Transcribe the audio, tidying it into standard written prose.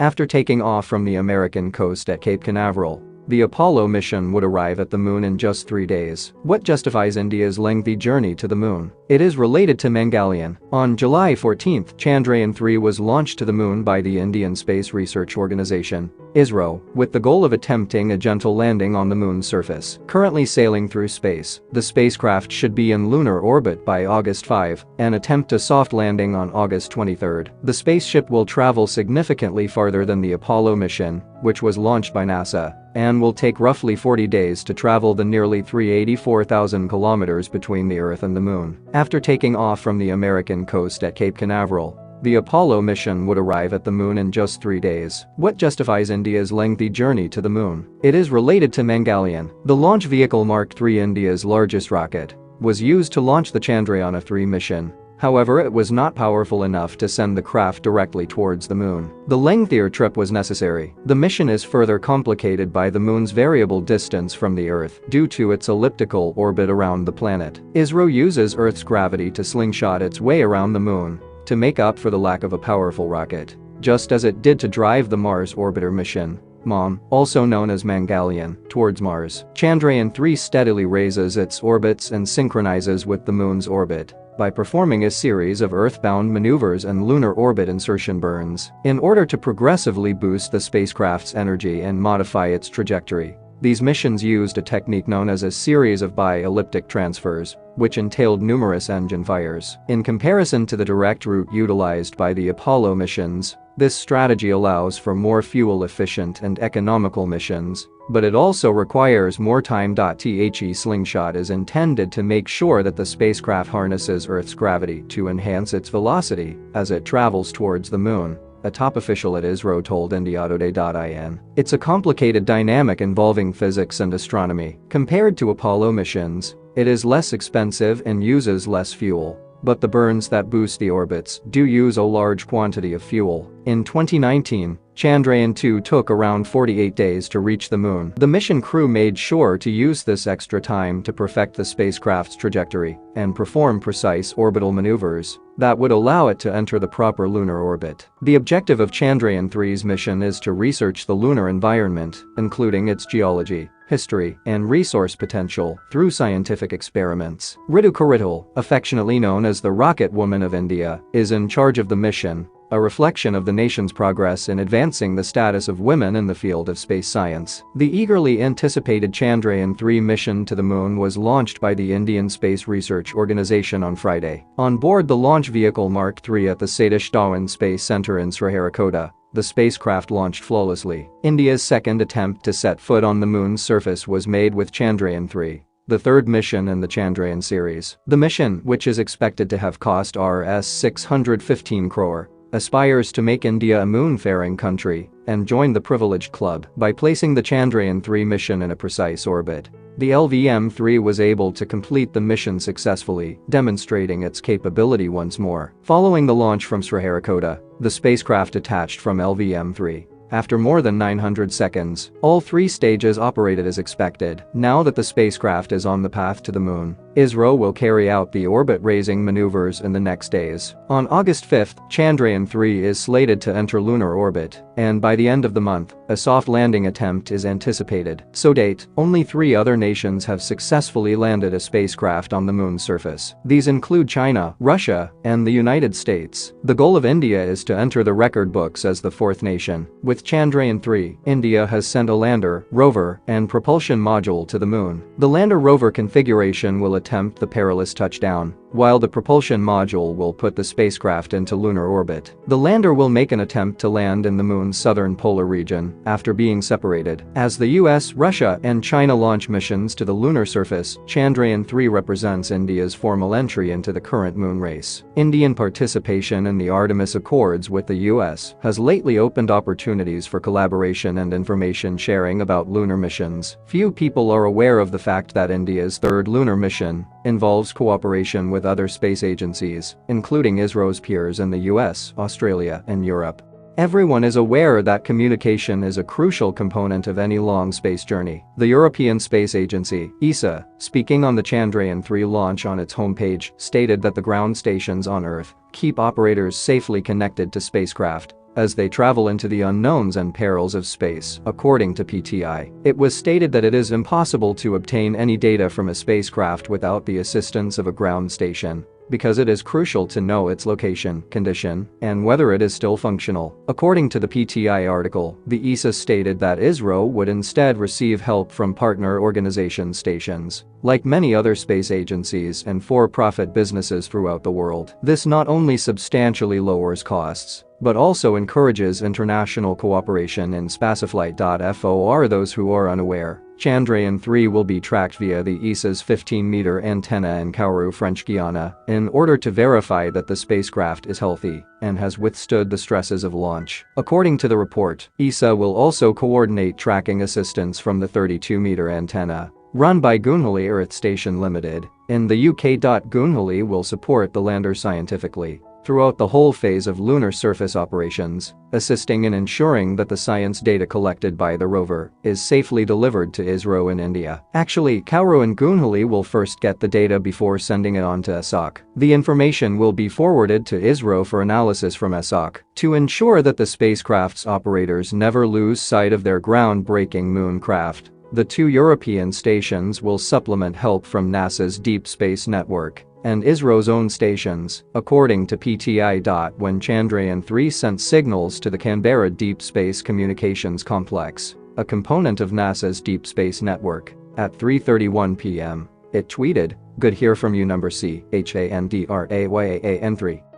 After taking off from the American coast at Cape Canaveral, the Apollo mission would arrive at the moon in just 3 days. What justifies India's lengthy journey to the moon? It is related to Mangalyaan. On July 14, Chandrayaan-3 was launched to the moon by the Indian Space Research Organization, ISRO, with the goal of attempting a gentle landing on the moon's surface. Currently sailing through space, the spacecraft should be in lunar orbit by August 5 and attempt a soft landing on August 23. The spaceship will travel significantly farther than the Apollo mission, which was launched by NASA, and will take roughly 40 days to travel the nearly 384,000 kilometers between the Earth and the Moon. After taking off from the American coast at Cape Canaveral, the Apollo mission would arrive at the Moon in just 3 days. What justifies India's lengthy journey to the Moon? It is related to Mangalyaan. The launch vehicle Mark III, India's largest rocket, was used to launch the Chandrayaan-3 mission. However, it was not powerful enough to send the craft directly towards the moon. The lengthier trip was necessary. The mission is further complicated by the moon's variable distance from the Earth due to its elliptical orbit around the planet. ISRO uses Earth's gravity to slingshot its way around the moon to make up for the lack of a powerful rocket, just as it did to drive the Mars orbiter mission, MOM, also known as Mangalyaan, towards Mars. Chandrayaan-3 steadily raises its orbits and synchronizes with the moon's orbit by performing a series of Earth-bound maneuvers and lunar orbit insertion burns in order to progressively boost the spacecraft's energy and modify its trajectory. These missions used a technique known as a series of bi-elliptic transfers, which entailed numerous engine fires. In comparison to the direct route utilized by the Apollo missions, this strategy allows for more fuel-efficient and economical missions, but it also requires more time. The slingshot is intended to make sure that the spacecraft harnesses Earth's gravity to enhance its velocity as it travels towards the moon, a top official at ISRO told IndiaToday.in. It's a complicated dynamic involving physics and astronomy. Compared to Apollo missions, it is less expensive and uses less fuel. But the burns that boost the orbits do use a large quantity of fuel. In 2019, Chandrayaan-2 took around 48 days to reach the moon. The mission crew made sure to use this extra time to perfect the spacecraft's trajectory and perform precise orbital maneuvers that would allow it to enter the proper lunar orbit. The objective of Chandrayaan-3's mission is to research the lunar environment, including its geology, history, and resource potential through scientific experiments. Ritu Karital, affectionately known as the Rocket Woman of India, is in charge of the mission, a reflection of the nation's progress in advancing the status of women in the field of space science. The eagerly anticipated Chandrayaan-3 mission to the moon was launched by the Indian Space Research Organization on Friday. On board the launch vehicle Mark III at the Satish Dhawan Space Center in Sriharikota, the spacecraft launched flawlessly. India's second attempt to set foot on the moon's surface was made with Chandrayaan-3, the third mission in the Chandrayaan series. The mission, which is expected to have cost Rs 615 crore, aspires to make India a moon-faring country and join the privileged club. By placing the Chandrayaan-3 mission in a precise orbit, the LVM-3 was able to complete the mission successfully, demonstrating its capability once more. Following the launch from Sriharikota, the spacecraft detached from LVM-3. After more than 900 seconds, all 3 stages operated as expected. Now that the spacecraft is on the path to the moon, ISRO will carry out the orbit-raising maneuvers in the next days. On August 5, Chandrayaan-3 is slated to enter lunar orbit, and by the end of the month, a soft landing attempt is anticipated. To date, only 3 other nations have successfully landed a spacecraft on the moon's surface. These include China, Russia, and the United States. The goal of India is to enter the record books as the 4th nation. With Chandrayaan-3, India has sent a lander, rover, and propulsion module to the moon. The lander-rover configuration will attempt the perilous touchdown, while the propulsion module will put the spacecraft into lunar orbit. The lander will make an attempt to land in the moon's southern polar region after being separated. As the US, Russia, and China launch missions to the lunar surface, Chandrayaan-3 represents India's formal entry into the current moon race. Indian participation in the Artemis Accords with the US has lately opened opportunities for collaboration and information sharing about lunar missions. Few people are aware of the fact that India's third lunar mission involves cooperation with other space agencies, including ISRO's peers in the US, Australia, and Europe. Everyone is aware that communication is a crucial component of any long space journey. The European Space Agency, ESA, speaking on the Chandrayaan-3 launch on its homepage, stated that the ground stations on Earth keep operators safely connected to spacecraft, as they travel into the unknowns and perils of space, according to PTI. It was stated that it is impossible to obtain any data from a spacecraft without the assistance of a ground station, because it is crucial to know its location, condition, and whether it is still functional. According to the PTI article, the ESA stated that ISRO would instead receive help from partner organization stations, like many other space agencies and for-profit businesses throughout the world. This not only substantially lowers costs, but also encourages international cooperation in spaceflight. For those who are unaware, Chandrayaan-3 will be tracked via the ESA's 15-meter antenna in Kourou, French Guiana, in order to verify that the spacecraft is healthy and has withstood the stresses of launch. According to the report, ESA will also coordinate tracking assistance from the 32-meter antenna, run by Goonhilly Earth Station Limited, in the UK. Goonhilly will support the lander scientifically throughout the whole phase of lunar surface operations, assisting in ensuring that the science data collected by the rover is safely delivered to ISRO in India. Actually, Kourou and Goonhilly will first get the data before sending it on to ESOC. The information will be forwarded to ISRO for analysis from ESOC to ensure that the spacecraft's operators never lose sight of their groundbreaking moon craft. The two European stations will supplement help from NASA's Deep Space Network and ISRO's own stations, according to PTI. When Chandrayaan-3 sent signals to the Canberra Deep Space Communications Complex, a component of NASA's Deep Space Network, at 3:31 p.m., it tweeted, "Good hear from you number Chandrayaan-3.